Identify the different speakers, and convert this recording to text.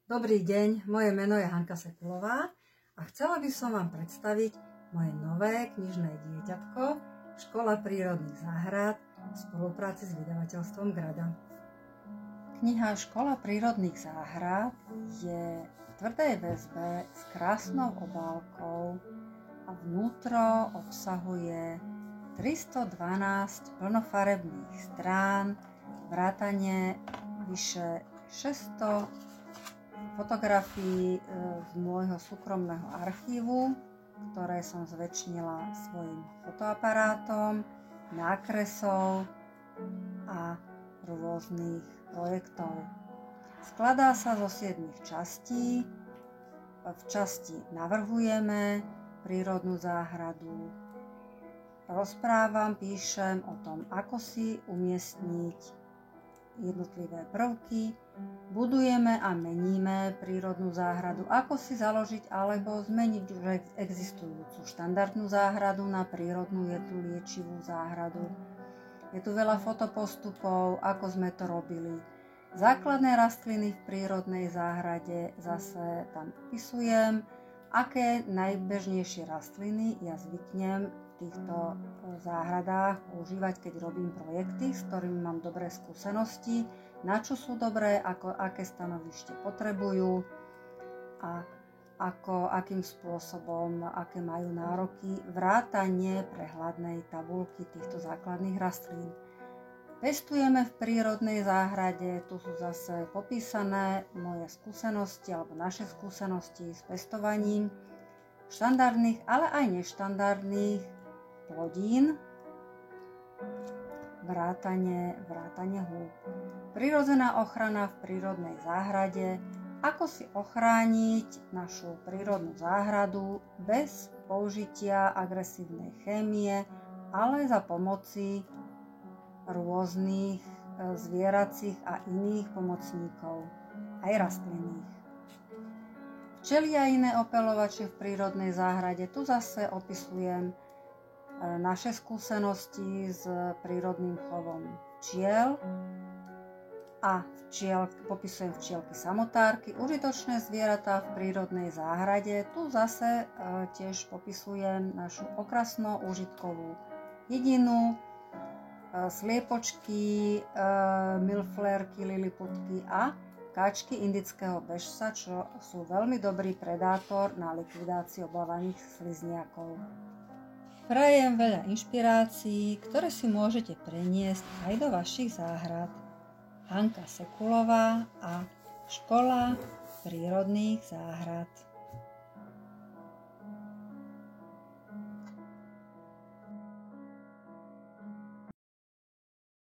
Speaker 1: Dobrý deň, moje meno je Hanka Sekulová a chcela by som vám predstaviť moje nové knižné dieťatko Škola prírodných záhrad v spolupráci s vydavateľstvom Grada. Kniha Škola prírodných záhrad je v tvrdej väzbe s krásnou obálkou a vnútro obsahuje 312 plnofarebných strán, vrátane vyše 600 fotografií z môjho súkromného archívu, ktoré som zväčšnila svojim fotoaparátom, nákresov a rôznych projektov. Skladá sa zo 7 častí. V časti navrhujeme prírodnú záhradu, rozprávam, píšem o tom, ako si umiestniť jednotlivé prvky, budujeme a meníme prírodnú záhradu, ako si založiť alebo zmeniť už existujúcu štandardnú záhradu na prírodnú jednu liečivú záhradu. Je tu veľa fotopostupov, ako sme to robili. Základné rastliny v prírodnej záhrade zase tam opisujem, aké najbežnejšie rastliny ja zvyknem v týchto záhradách používať, keď robím projekty, s ktorými mám dobré skúsenosti, na čo sú dobré, aké stanovište potrebujú a akým spôsobom, aké majú nároky, vrátane prehľadnej tabuľky týchto základných rastlín. Pestujeme v prírodnej záhrade, tu sú zase popísané moje skúsenosti alebo naše skúsenosti s pestovaním štandardných, ale aj neštandardných plodín, vrátane húb. Prirodzená ochrana v prírodnej záhrade, ako si ochrániť našu prírodnú záhradu bez použitia agresívnej chémie, ale za pomoci rôznych zvieracích a iných pomocníkov, aj rastlinných. Včely a iné opeľovače v prírodnej záhrade, tu zase opisujem naše skúsenosti s prírodným chovom včiel a popisujem včielky samotárky, užitočné zvieratá v prírodnej záhrade. Tu zase tiež popisujem našu okrasnú užitkovú jedinu, sliepočky, milflérky, liliputky a kačky indického bežca, čo sú veľmi dobrý predátor na likvidáciu obávaných slizniakov. Prajem veľa inšpirácií, ktoré si môžete preniesť aj do vašich záhrad. Hanka Sekulová a Škola prírodných záhrad.